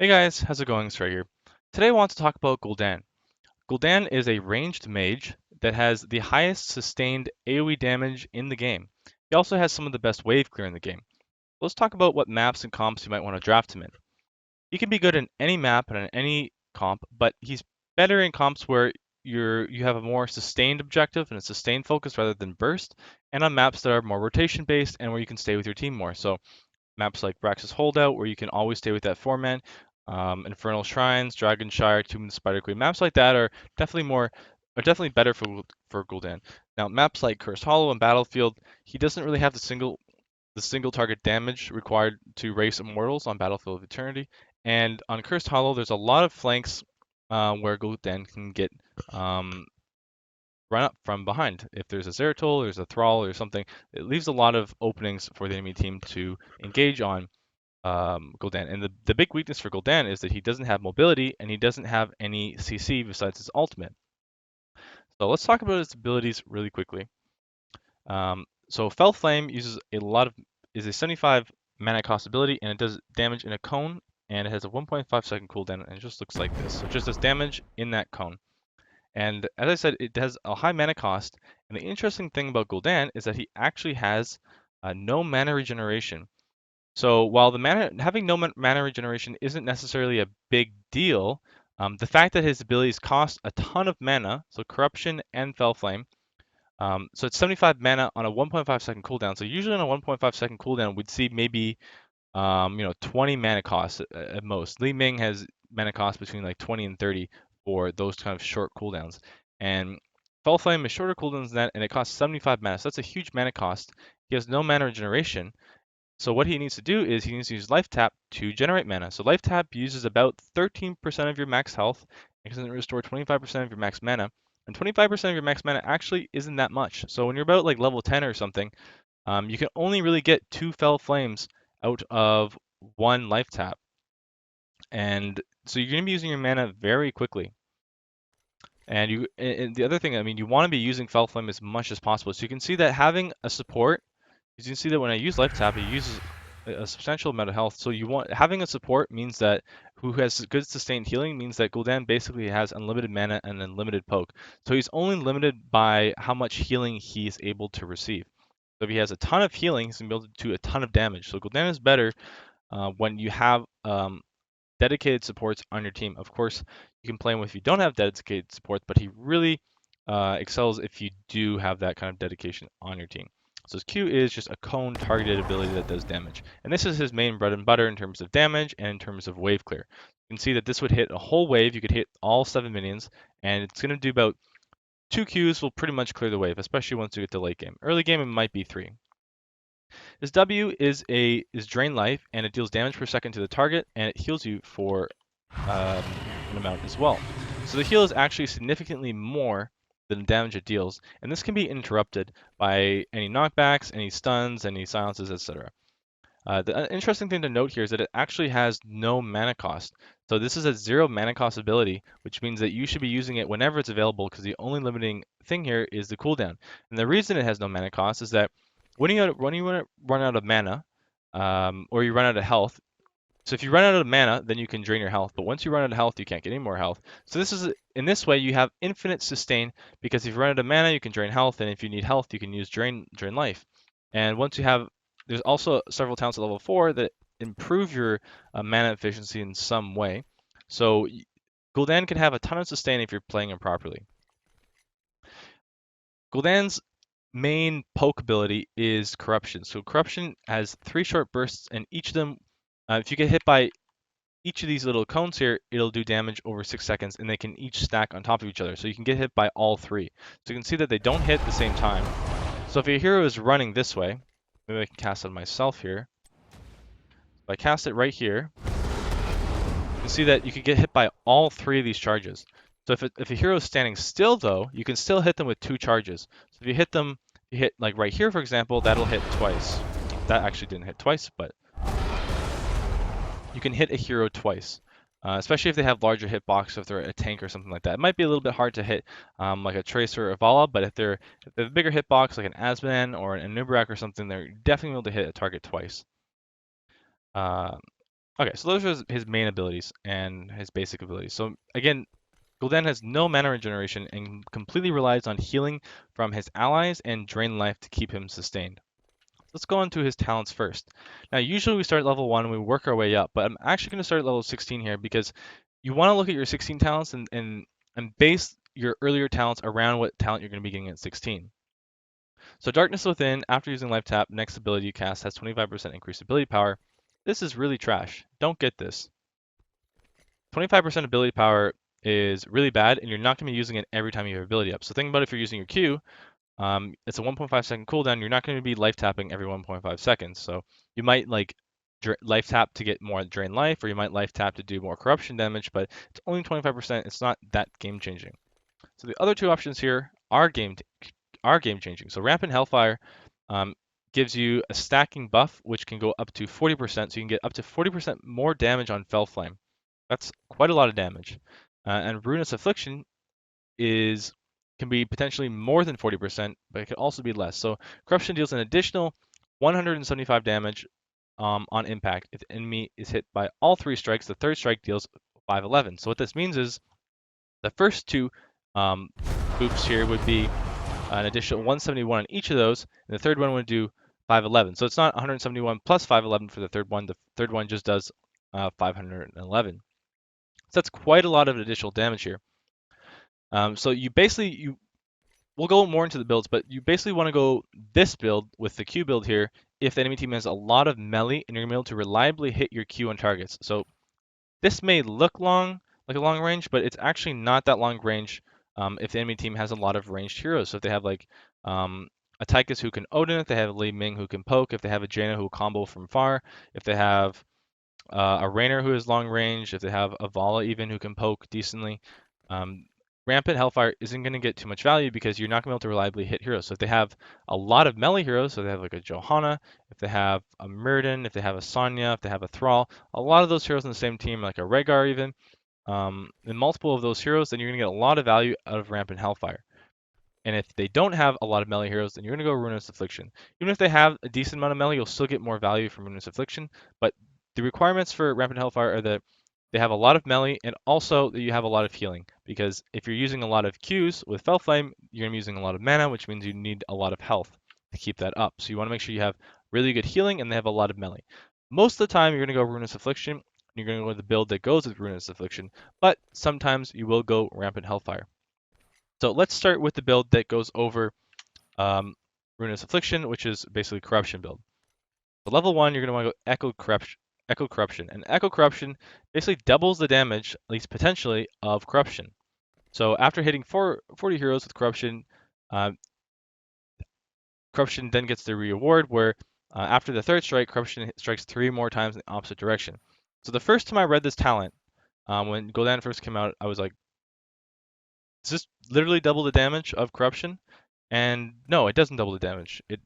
Hey guys, how's it going? Srey here. Today I want to talk about Gul'Dan. Gul'Dan is a ranged mage that has the highest sustained AoE damage in the game. He also has some of the best wave clear in the game. Let's talk about what maps and comps you might want to draft him in. He can be good in any map and in any comp, but he's better in comps where you have a more sustained objective and a sustained focus rather than burst, and on maps that are more rotation based and where you can stay with your team more. So maps like Brax's Holdout, where you can always stay with that four-man, Infernal Shrines, Dragonshire, Tomb of the Spider Queen. Maps like that are definitely better for Gul'Dan. Now, maps like Cursed Hollow and Battlefield, he doesn't really have the single target damage required to race Immortals on Battlefield of Eternity. And on Cursed Hollow, there's a lot of flanks where Gul'Dan can get um, run up from behind. If there's a Zeratul, there's a Thrall, or something, it leaves a lot of openings for the enemy team to engage on Gul'Dan. And the big weakness for Gul'Dan is that he doesn't have mobility and he doesn't have any CC besides his ultimate. So let's talk about his abilities really quickly. So Fell Flame is a 75 mana cost ability and it does damage in a cone and it has a 1.5 second cooldown and it just looks like this. So it just does damage in that cone. And as I said, it has a high mana cost. And the interesting thing about Gul'Dan is that he actually has no mana regeneration. So while having no mana regeneration isn't necessarily a big deal, the fact that his abilities cost a ton of mana, so Corruption and Fell Flame, so it's 75 mana on a 1.5 second cooldown. So usually on a 1.5 second cooldown, we'd see maybe 20 mana cost at most. Li Ming has mana cost between like 20 and 30 for those kind of short cooldowns, and Fell Flame is shorter cooldowns than that, and it costs 75 mana. So that's a huge mana cost. He has no mana regeneration. So what he needs to do is he needs to use Life Tap to generate mana. So Life Tap uses about 13% of your max health. It can restore 25% of your max mana. And 25% of your max mana actually isn't that much. So when you're about like level 10 or something, you can only really get 2 Fell Flames out of 1 Life Tap. And so you're going to be using your mana very quickly. And the other thing, I mean, you want to be using Fell Flame as much as possible. So you can see that having a support, you can see that when I use Life Tap, it uses a substantial amount of health. So having a support means that who has good sustained healing means that Gul'Dan basically has unlimited mana and unlimited poke. So he's only limited by how much healing he's able to receive. So if he has a ton of healing, he's gonna be able to do a ton of damage. So Gul'Dan is better when you have dedicated supports on your team. Of course, you can play him if you don't have dedicated supports, but he really excels if you do have that kind of dedication on your team. So his Q is just a cone targeted ability that does damage. And this is his main bread and butter in terms of damage and in terms of wave clear. You can see that this would hit a whole wave. You could hit all 7 minions, and it's going to do about 2 Qs will pretty much clear the wave, especially once you get to late game. Early game, it might be 3. His W is drain life, and it deals damage per second to the target, and it heals you for an amount as well. So the heal is actually significantly more than the damage it deals, and this can be interrupted by any knockbacks, any stuns, any silences, etc. The interesting thing to note here is that it actually has no mana cost. So this is a 0 mana cost ability, which means that you should be using it whenever it's available because the only limiting thing here is the cooldown. And the reason it has no mana cost is that when you run out of mana, or you run out of health, so if you run out of mana, then you can drain your health. But once you run out of health, you can't get any more health. So in this way, you have infinite sustain because if you run out of mana, you can drain health, and if you need health, you can use drain life. And there's also several talents at level 4 that improve your mana efficiency in some way. So Gul'Dan can have a ton of sustain if you're playing him properly. Gul'Dan's main poke ability is Corruption. So Corruption has 3 short bursts, and each of them, if you get hit by each of these little cones here, it'll do damage over 6 seconds, and they can each stack on top of each other. So you can get hit by all 3. So you can see that they don't hit at the same time. So if your hero is running this way, maybe I can cast it myself here. If I cast it right here, you can see that you can get hit by all 3 of these charges. So if a hero is standing still, though, you can still hit them with 2 charges. So if you hit them, you hit like right here, for example, that'll hit twice. That actually didn't hit twice, but you can hit a hero twice. Especially if they have larger hitbox, if they're a tank or something like that. It might be a little bit hard to hit like a Tracer or Vala, but if they have a bigger hitbox like an Asban or an Anub'arak or something, they're definitely able to hit a target twice. Uh, Okay, so those are his main abilities and his basic abilities. So again, Gul'Dan has no mana regeneration and completely relies on healing from his allies and drain life to keep him sustained. Let's go into his talents first. Now, usually we start at level 1 and we work our way up, but I'm actually going to start at level 16 here because you want to look at your 16 talents and base your earlier talents around what talent you're going to be getting at 16. So Darkness Within, after using Life Tap, next ability you cast has 25% increased ability power. This is really trash. Don't get this. 25% ability power is really bad, and you're not going to be using it every time you have ability up. So think about if you're using your Q, it's a 1.5 second cooldown. You're not going to be life tapping every 1.5 seconds. So you might like life tap to get more drain life, or you might life tap to do more corruption damage, but it's only 25%. It's not that game changing. So the other two options here are game changing. So Rampant Hellfire um, gives you a stacking buff, which can go up to 40%. So you can get up to 40% more damage on Fell Flame. That's quite a lot of damage. And Ruinous Affliction is can be potentially more than 40%, but it can also be less. So Corruption deals an additional 175 damage on impact. If the enemy is hit by all 3 strikes, the third strike deals 511. So what this means is the first 2 um, boops here would be an additional 171 on each of those, and the third one would do 511. So it's not 171 plus 511 for the third one. The third one just does 511. So that's quite a lot of additional damage here. So you basically we'll go more into the builds, but you basically want to go this build with the Q build here if the enemy team has a lot of melee and you're gonna be able to reliably hit your Q on targets. So this may look like a long range, but it's actually not that long range if the enemy team has a lot of ranged heroes. So if they have like a Tychus who can Odin, if they have a Li Ming who can poke, if they have a Jaina who will combo from far, if they have a Rainer who is long range, if they have a Vala even who can poke decently. Um, Rampant Hellfire isn't going to get too much value because you're not going to be able to reliably hit heroes. So if they have a lot of melee heroes, so they have like a Johanna, if they have a Myrden, if they have a Sonya, if they have a Thrall, a lot of those heroes on the same team, like a Rhaegar even, and multiple of those heroes, then you're going to get a lot of value out of Rampant Hellfire. And if they don't have a lot of melee heroes, then you're going to go Ruinous Affliction. Even if they have a decent amount of melee, you'll still get more value from Ruinous Affliction. But the requirements for Rampant Hellfire are that they have a lot of melee and also that you have a lot of healing. Because if you're using a lot of Qs with Fell Flame, you're going to be using a lot of mana, which means you need a lot of health to keep that up. So you want to make sure you have really good healing and they have a lot of melee. Most of the time, you're going to go Ruinous Affliction. And you're going to go with the build that goes with Ruinous Affliction. But sometimes you will go Rampant Hellfire. So let's start with the build that goes over um, Ruinous Affliction, which is basically Corruption build. So level 1, you're going to want to go Echo Corruption. And Echo Corruption basically doubles the damage, at least potentially, of Corruption. So after hitting 40 heroes with Corruption, uh, Corruption then gets the reward where after the third strike, Corruption strikes 3 more times in the opposite direction. So the first time I read this talent, when Gul'Dan first came out, I was like, does this literally double the damage of Corruption? And no, it doesn't double the damage. It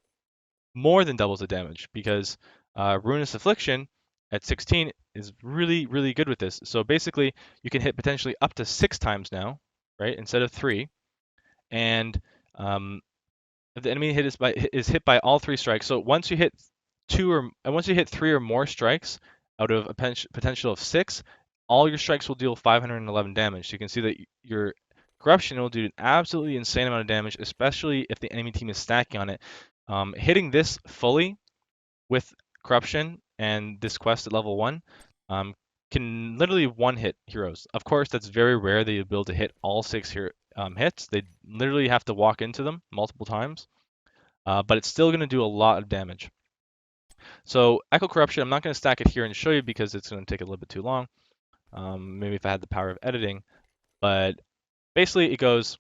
more than doubles the damage because Ruinous Affliction at 16 is really, really good with this. So basically, you can hit potentially up to 6 times now, right, instead of 3. And if the enemy is hit by all 3 strikes, so once you hit once you hit 3 or more strikes out of a potential of 6, all your strikes will deal 511 damage. So you can see that your Corruption will do an absolutely insane amount of damage, especially if the enemy team is stacking on it. Hitting this fully with Corruption and this quest at level 1 can literally one-hit heroes. Of course, that's very rare that you'll be able to hit all 6 hits. They literally have to walk into them multiple times, but it's still going to do a lot of damage. So Echo Corruption, I'm not going to stack it here and show you because it's going to take a little bit too long. Maybe if I had the power of editing, but basically it goes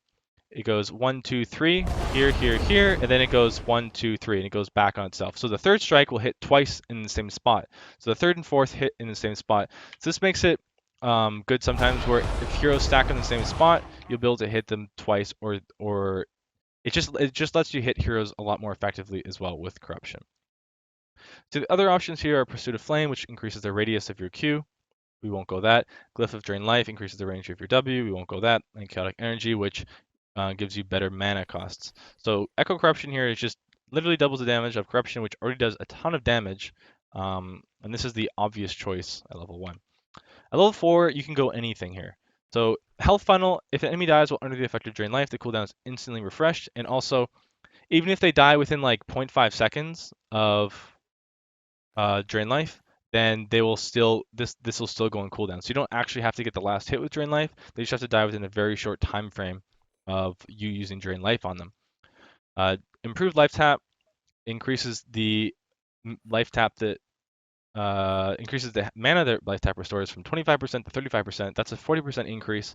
1, 2, 3, here, and then it goes 1, 2, 3, and it goes back on itself. So the third strike will hit twice in the same spot. So the third and fourth hit in the same spot. So this makes it good sometimes where if heroes stack in the same spot, you'll be able to hit them twice, or it just lets you hit heroes a lot more effectively as well with Corruption. So the other options here are Pursuit of Flame, which increases the radius of your Q. We won't go that. Glyph of Drain Life increases the range of your W. We won't go that. And Chaotic Energy, which gives you better mana costs. So Echo Corruption here is just literally doubles the damage of Corruption, which already does a ton of damage. And this is the obvious choice at level 1. At level 4, you can go anything here. So Health Funnel, if an enemy dies while under the effect of Drain Life, the cooldown is instantly refreshed. And also, even if they die within like 0.5 seconds of Drain Life, then they will still this will still go on cooldown. So you don't actually have to get the last hit with Drain Life. They just have to die within a very short time frame of you using Drain Life on them. Improved Life Tap increases the life tap that increases the mana that life tap restores from 25% to 35%. That's a 40% increase.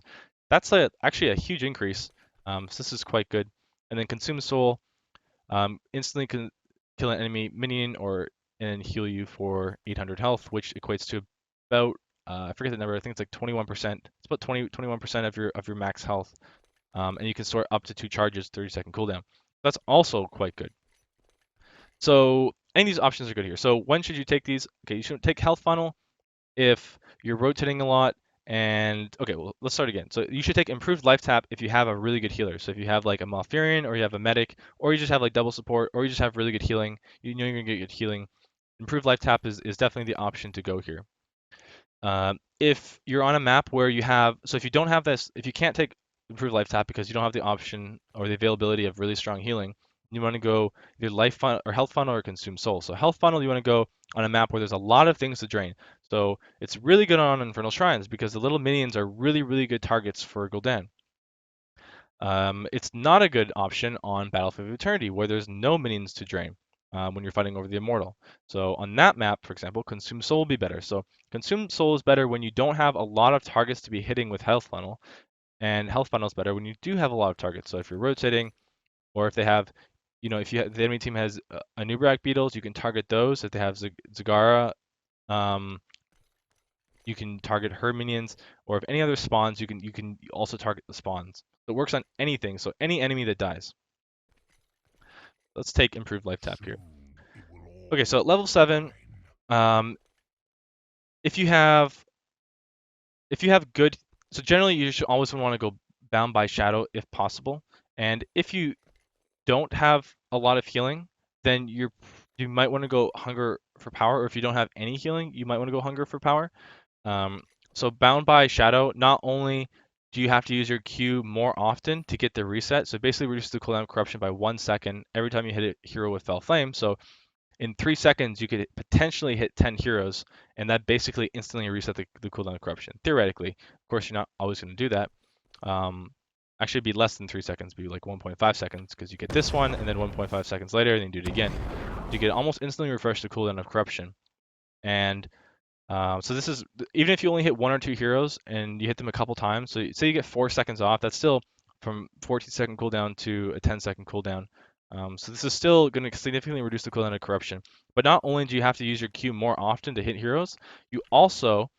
That's actually a huge increase. So this is quite good. And then Consume Soul instantly can kill an enemy minion and heal you for 800 health, which equates to about I forget the number. I think it's like 21%. It's about 21% of your max health. And you can store up to 2 charges, 30-second cooldown. That's also quite good. So any of these options are good here. So when should you take these? Okay, you should take Health Funnel if you're rotating a lot. And okay, well, let's start again. So you should take Improved Life Tap if you have a really good healer. So if you have like a Malfurion, or you have a Medic, or you just have like double support, or you just have really good healing, you know you're gonna get good healing. Improved Life Tap is definitely the option to go here. If you're on a map where you have, so if you don't have this, if you can't take Improved Life Tap because you don't have the option or the availability of really strong healing, you want to go either Life Funnel or Health Funnel or Consume Soul. So Health Funnel, you want to go on a map where there's a lot of things to drain. So it's really good on Infernal Shrines because the little minions are really, really good targets for Gul'Dan. It's not a good option on Battlefield of Eternity where there's no minions to drain when you're fighting over the Immortal. So on that map, for example, Consume Soul will be better. So Consume Soul is better when you don't have a lot of targets to be hitting with Health Funnel, and Health Funnel is better when you do have a lot of targets. So if you're rotating, or if they have, if the enemy team has Anubrak beetles, you can target those. If they have Zagara, um, you can target her minions, or if any other spawns, you can also target the spawns. So it works on anything, so any enemy that dies. Let's take Improved Life Tap here. Okay, so at level 7, um, if you have good, so generally you should always want to go Bound by Shadow if possible. And if you don't have a lot of healing, then you might want to go Hunger for Power, or if you don't have any healing, you might want to go Hunger for Power. So Bound by Shadow, not only do you have to use your Q more often to get the reset, so basically reduces the cooldown of corruption by 1 second every time you hit a hero with Fell Flame. So in 3 seconds, you could potentially hit 10 heroes, and that basically instantly reset the cooldown of corruption. Theoretically, of course, you're not always going to do that. Actually, it'd be less than 3 seconds, be like 1.5 seconds, because you get this one, and then 1.5 seconds later, and then you do it again. You get almost instantly refresh the cooldown of corruption. And so this is, even if you only hit 1 or 2 heroes and you hit them a couple times, so say you get 4 seconds off, that's still from 14-second cooldown to a 10-second cooldown. So this is still going to significantly reduce the cooldown of corruption. But not only do you have to use your Q more often to hit heroes, you also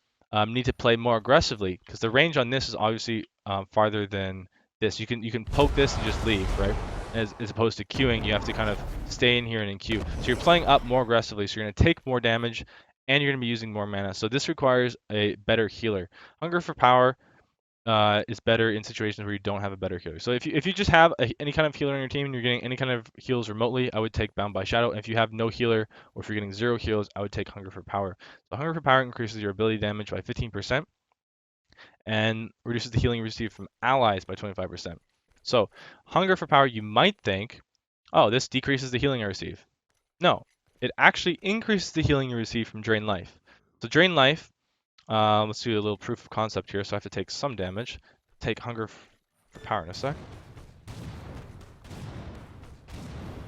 need to play more aggressively, because the range on this is obviously farther than this. You can poke this and just leave, right? As opposed to queuing, you have to kind of stay in here and in queue. So you're playing up more aggressively, so you're going to take more damage, and you're going to be using more mana. So this requires a better healer. Hunger for Power is better in situations where you don't have a better healer. So if you just have any kind of healer on your team and you're getting any kind of heals remotely, I would take Bound by Shadow. And if you have no healer, or if you're getting 0 heals, I would take Hunger for Power. So Hunger for Power increases your ability damage by 15% and reduces the healing you receive from allies by 25%. So Hunger for Power, you might think, oh, this decreases the healing I receive. No, it actually increases the healing you receive from Drain Life. So Drain Life, let's do a little proof of concept here. So I have to take some damage. Take Hunger for Power in a sec.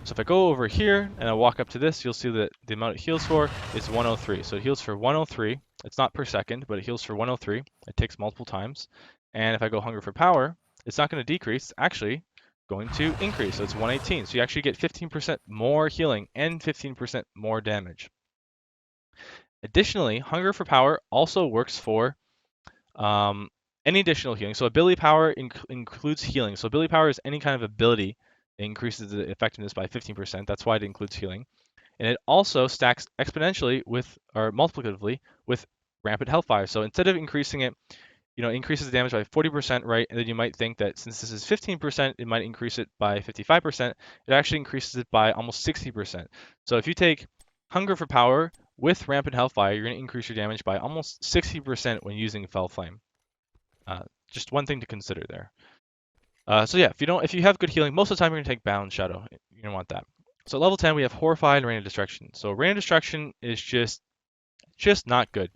So if I go over here and I walk up to this, you'll see that the amount it heals for is 103. So it heals for 103. It's not per second, but it heals for 103. It takes multiple times. And if I go Hunger for Power, it's not going to decrease. It's actually going to increase. So it's 118. So you actually get 15% more healing and 15% more damage. Additionally, Hunger for Power also works for any additional healing. So ability power includes healing. So ability power is any kind of ability. It increases the effectiveness by 15%. That's why it includes healing. And it also stacks exponentially or multiplicatively with Rampant Hellfire. So instead of increasing it, increases the damage by 40%, right? And then you might think that since this is 15%, it might increase it by 55%. It actually increases it by almost 60%. So if you take Hunger for Power with Rampant Hellfire, you're going to increase your damage by almost 60% when using Fell Flame. Just one thing to consider there. So yeah, if you have good healing, most of the time you're going to take Bound Shadow. You don't want that. So level 10, we have Horrify and Rain of Destruction. So Rain of Destruction is just not good.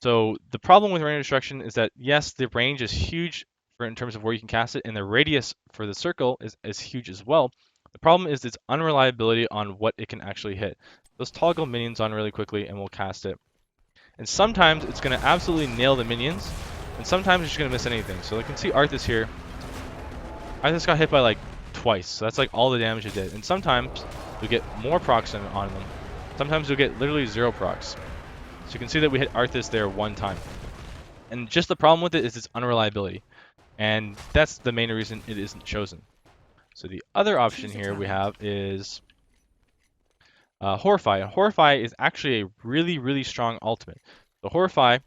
So the problem with Rain of Destruction is that yes, the range is huge in terms of where you can cast it, and the radius for the circle is huge as well. The problem is its unreliability on what it can actually hit. Let's toggle minions on really quickly and we'll cast it. And sometimes it's going to absolutely nail the minions, and sometimes it's just going to miss anything. So you can see Arthas here. Arthas got hit by like twice, so that's like all the damage it did. And sometimes you'll get more procs on them. Sometimes you'll get literally 0 procs. So you can see that we hit Arthas there one time. And just the problem with it is its unreliability. And that's the main reason it isn't chosen. So the other option here we have is Horrify. Horrify is actually a really, really strong ultimate. The Horrify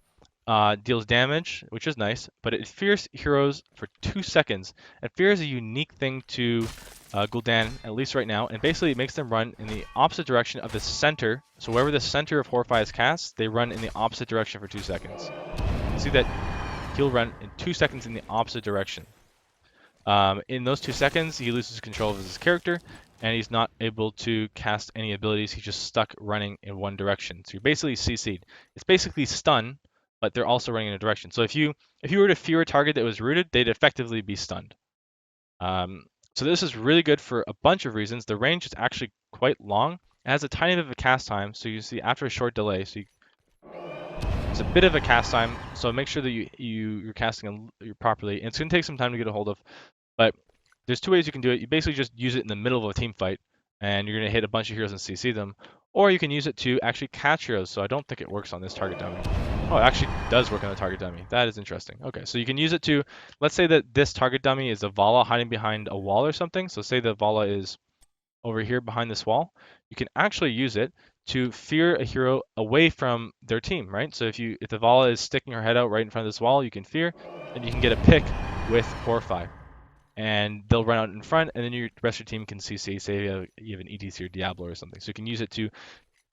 deals damage, which is nice, but it fears heroes for 2 seconds. And fear is a unique thing to Gul'Dan, at least right now, and basically it makes them run in the opposite direction of the center. So wherever the center of Horrify is cast, they run in the opposite direction for 2 seconds. You see that he'll run in 2 seconds in the opposite direction. In those 2 seconds, he loses control of his character, and he's not able to cast any abilities. He's just stuck running in one direction. So you're basically CC'd. It's basically stun, but they're also running in a direction. So if you were to fear a target that was rooted, they'd effectively be stunned. So this is really good for a bunch of reasons. The range is actually quite long. It has a tiny bit of a cast time, so you see after a short delay, it's a bit of a cast time. So make sure that you're casting properly. And it's going to take some time to get a hold of, but there's 2 ways you can do it. You basically just use it in the middle of a team fight, and you're going to hit a bunch of heroes and CC them. Or you can use it to actually catch heroes, so I don't think it works on this target dummy. Oh, it actually does work on the target dummy. That is interesting. Okay, so you can use it to, let's say that this target dummy is a Vala hiding behind a wall or something. So say the Vala is over here behind this wall. You can actually use it to fear a hero away from their team, right? So if the Vala is sticking her head out right in front of this wall, you can fear, and you can get a pick with Horrify. And they'll run out in front, and then the rest of your team can CC, say you have an ETC or Diablo or something. So you can use it to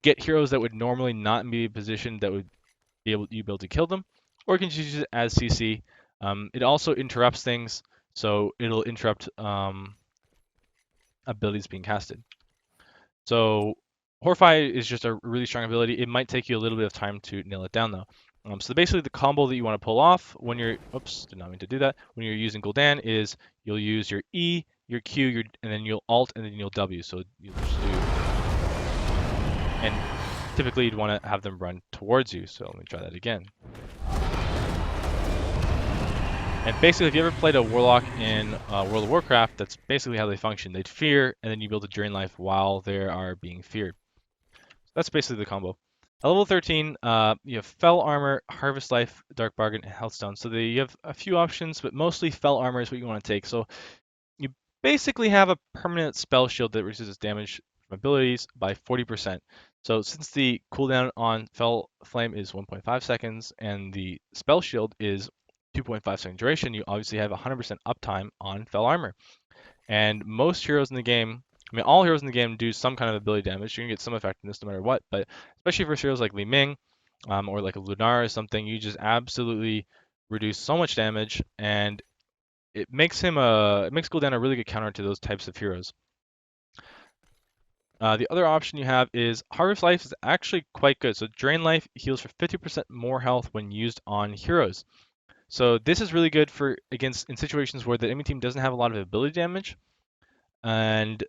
get heroes that would normally not be positioned that would you'd be able to kill them, or you can just use it as CC. It also interrupts things, so it'll interrupt abilities being casted. So Horrify is just a really strong ability. It might take you a little bit of time to nail it down though. So basically the combo that you want to pull off when you're, oops, did not mean to do that, when you're using Gul'Dan is you'll use your E, your Q, and then you'll Alt, and then you'll W. So you'll just do, and typically you'd want to have them run towards you. So let me try that again. And basically, if you ever played a Warlock in World of Warcraft, that's basically how they function. They'd fear, and then you build a drain life while they are being feared. So that's basically the combo. At level 13, you have Fell Armor, Harvest Life, Dark Bargain, and Healthstone. So you have a few options, but mostly Fell Armor is what you want to take. So you basically have a permanent spell shield that reduces damage from abilities by 40%. So since the cooldown on Fell Flame is 1.5 seconds, and the spell shield is 2.5 second duration, you obviously have 100% uptime on Fell Armor. And most heroes in the game, I mean, all heroes in the game do some kind of ability damage. You're going to get some effectiveness no matter what, but especially for heroes like Li Ming or like a Lunar or something, you just absolutely reduce so much damage, and it makes Gul'Dan a really good counter to those types of heroes. The other option you have is Harvest Life is actually quite good. So Drain Life heals for 50% more health when used on heroes. So this is really good for in situations where the enemy team doesn't have a lot of ability damage, and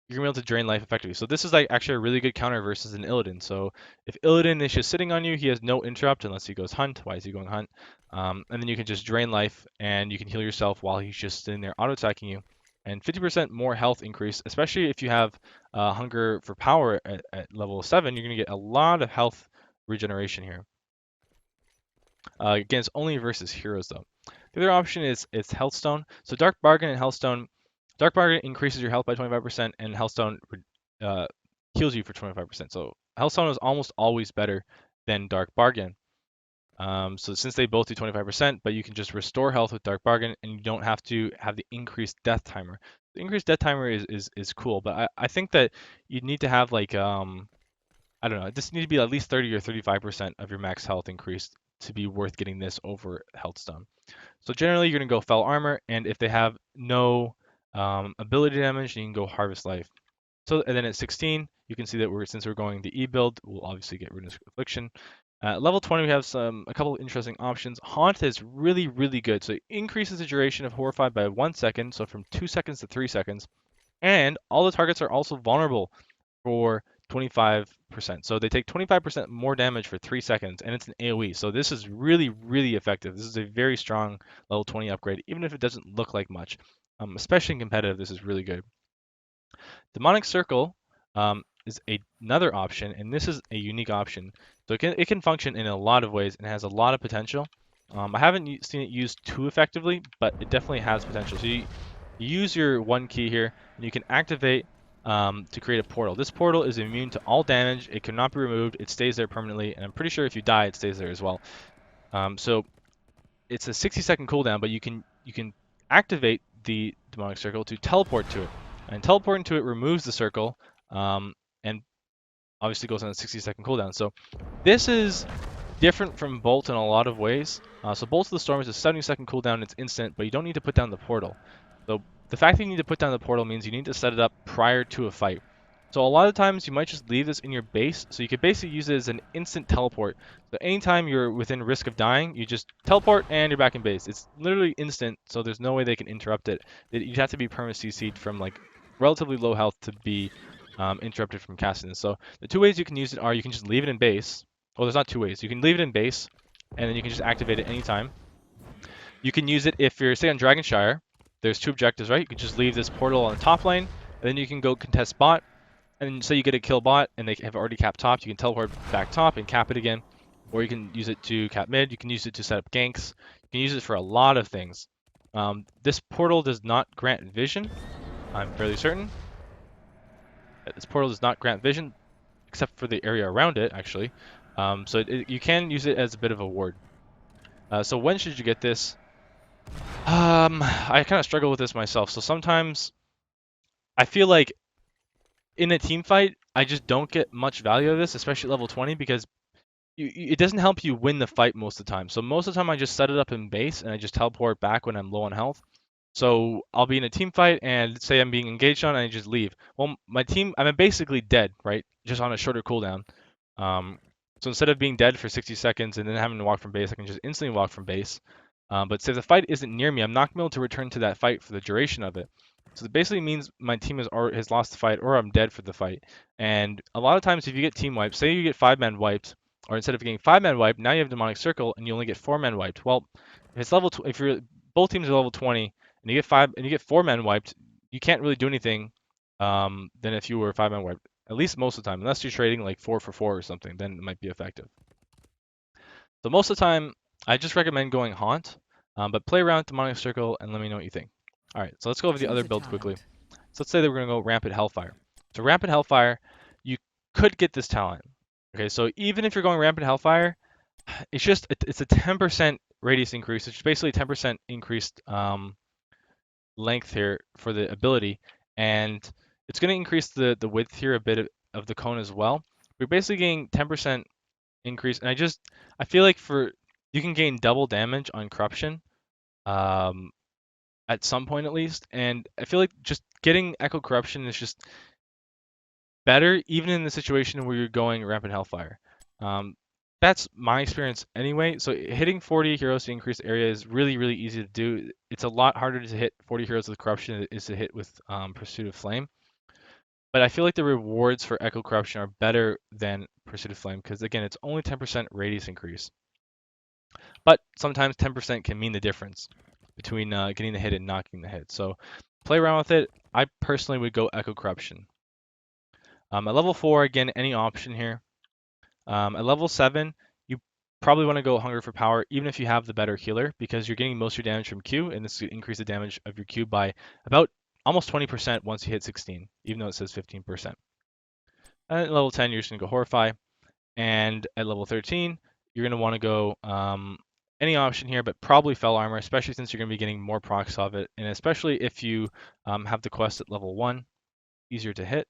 you're gonna be able to drain life effectively. So this is like actually a really good counter versus an Illidan. So if Illidan is just sitting on you, he has no interrupt unless he goes hunt. Why is he going hunt? And then you can just drain life, and you can heal yourself while he's just sitting there auto attacking you. And 50% more health increase, especially if you have Hunger for Power at level 7, you're gonna get a lot of health regeneration here. Again, it's only versus heroes though. The other option is Healthstone. So Dark Bargain and Healthstone. Dark Bargain increases your health by 25%, and Healthstone heals you for 25%. So Healthstone is almost always better than Dark Bargain. So since they both do 25%, but you can just restore health with Dark Bargain, and you don't have to have the increased death timer. The increased death timer is cool, but I think that you need to have like I don't know, this needs to be at least 30 or 35% of your max health increased to be worth getting this over health stone. So generally, you're going to go Fell Armor, and if they have no ability damage, you can go Harvest Life. So, and then at 16, you can see that since we're going the E build, we'll obviously get Ruinous Affliction. Level 20, we have a couple of interesting options. Haunt is really, really good. So it increases the duration of Horrified by 1 second, so from 2 seconds to 3 seconds. And all the targets are also vulnerable for 25%. So they take 25% more damage for 3 seconds, and it's an AoE. So this is really, really effective. This is a very strong level 20 upgrade, even if it doesn't look like much. Especially in competitive, this is really good. Demonic Circle is another option, and this is a unique option. So it can function in a lot of ways and has a lot of potential. I haven't seen it used too effectively, but it definitely has potential. So you use your one key here, and you can activate to create a portal. This portal is immune to all damage. It cannot be removed. It stays there permanently, and I'm pretty sure if you die, it stays there as well. So it's a 60-second cooldown, but you can activate the demonic circle to teleport to it, and teleporting to it removes the circle, and obviously goes on a 60-second cooldown. So this is different from Bolt in a lot of ways. So Bolt of the Storm is a 70-second cooldown, it's instant, but you don't need to put down the portal. So the fact that you need to put down the portal means you need to set it up prior to a fight. So a lot of times you might just leave this in your base, so you could basically use it as an instant teleport. So anytime you're within risk of dying, you just teleport and you're back in base. It's literally instant, so there's no way they can interrupt it. You'd have to be perma CC'd from like relatively low health to be interrupted from casting this. So the two ways you can use it are you can just leave it in base. Well, there's not two ways. You can leave it in base, and then you can just activate it anytime. You can use it if you're, say, on Dragonshire. There's two objectives, right? You can just leave this portal on the top lane, and then you can go contest bot, and say you get a kill bot, and they have already capped top, you can teleport back top and cap it again. Or you can use it to cap mid, you can use it to set up ganks, you can use it for a lot of things. This portal does not grant vision, I'm fairly certain. This portal does not grant vision, except for the area around it, actually. So you can use it as a bit of a ward. So when should you get this? I kind of struggle with this myself. So sometimes I feel like in a team fight, I just don't get much value of this, especially at level 20, because it doesn't help you win the fight most of the time. So most of the time I just set it up in base and I just teleport back when I'm low on health. So I'll be in a team fight and say I'm being engaged on and I just leave. Well, my team, I'm basically dead, right? Just on a shorter cooldown. So instead of being dead for 60 seconds and then having to walk from base, I can just instantly walk from base. But say the fight isn't near me, I'm not going to be able to return to that fight for the duration of it. So it basically means my team has lost the fight or I'm dead for the fight. And a lot of times if you get team wiped, say you get 5-man wiped, or instead of getting 5-man wiped, now you have demonic circle and you only get 4-man wiped. Well, if it's if you're both teams are level 20 and you get 4-man wiped, you can't really do anything than if you were 5-man wiped. At least most of the time, unless you're trading like 4 for 4 or something, then it might be effective. So most of the time, I just recommend going Haunt, but play around with Demonic Circle and let me know what you think. All right, so let's go over the other builds quickly. So let's say that we're going to go Rampant Hellfire. So Rampant Hellfire, you could get this talent. Okay, so even if you're going Rampant Hellfire, it's a 10% radius increase, which is basically 10% increased length here for the ability, and it's going to increase the width here a bit of the cone as well. We're basically getting 10% increase, and I feel like you can gain double damage on corruption at some point at least, and I feel like just getting echo corruption is just better even in the situation where you're going rampant hellfire. That's my experience anyway. So hitting 40 heroes to increase area is really, really easy to do. It's a lot harder to hit 40 heroes with corruption than it is to hit with Pursuit of Flame. But I feel like the rewards for Echo Corruption are better than Pursuit of Flame because, again, it's only 10% radius increase. But sometimes 10% can mean the difference between getting the hit and not getting the hit. So play around with it. I personally would go Echo Corruption. At level 4, again, any option here. At level 7, you probably want to go Hunger for Power, even if you have the better healer, because you're getting most of your damage from Q, and this will increase the damage of your Q by about almost 20% once you hit 16, even though it says 15%. At level 10, you're just going to go Horrify. And at level 13, you're going to want to go any option here, but probably Fell Armor, especially since you're going to be getting more procs of it, and especially if you have the quest at level 1, easier to hit.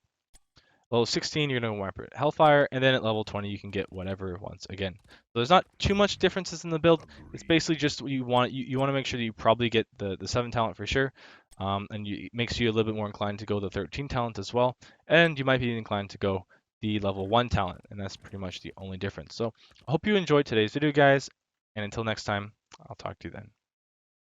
Level 16, you're going to wipe it Hellfire, and then at level 20, you can get whatever once again. So there's not too much differences in the build. It's basically just you want to make sure that you probably get the 7 talent for sure, and it makes you a little bit more inclined to go the 13 talent as well, and you might be inclined to go the level 1 talent, and that's pretty much the only difference. So I hope you enjoyed today's video, guys, and until next time, I'll talk to you then.